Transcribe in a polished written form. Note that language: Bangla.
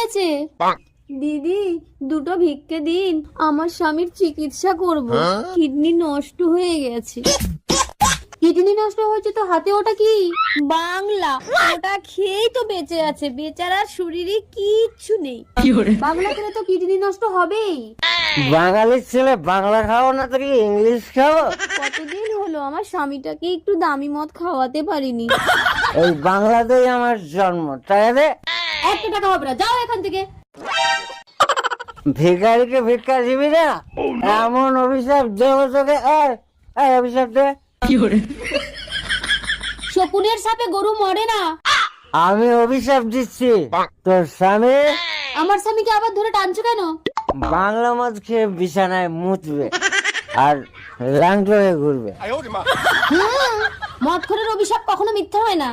হয়েছে? দিদি, দুটো ভিক্ষে দিন, আমার স্বামীর চিকিৎসা করব। কিডনি নষ্ট হয়ে গেছে। কিডনি নষ্ট হয়েছে তো হাতে ওটা কি? বাংলা। ওটা খেয়েই তো বেঁচে আছে, বেচারার শরীরে কিচ্ছু নেই। বাংলা খেলে তো কিডনি নষ্ট হবেই। বাঙালির ছেলে বাংলা খাও না তো কি ইংলিশ খাও? কতদিন হলো আমার স্বামীটাকে একটু দামি মদ খাওয়াতে পারিনি। এই বাংলাতেই আমার জন্ম, তাই রে? একটা টাকা হবে না, যাও এখান থেকে। ভিখারিকে ভিক্ষা দিবি না? এমন অভিশাপ দেবো তোকে। এই অভিশাপ দে। শকুনের সাপে গরু মরে না। আমি অভিশাপ দিচ্ছি, তোর স্বামী আমার স্বামীকে আবার ধরে টানছো কেন? বাংলা মদ খেয়ে বিছানায় মুতবে আর ল্যাংটো হয়ে ঘুরবে। মদখোরের অভিশাপ কখনো মিথ্যা হয় না।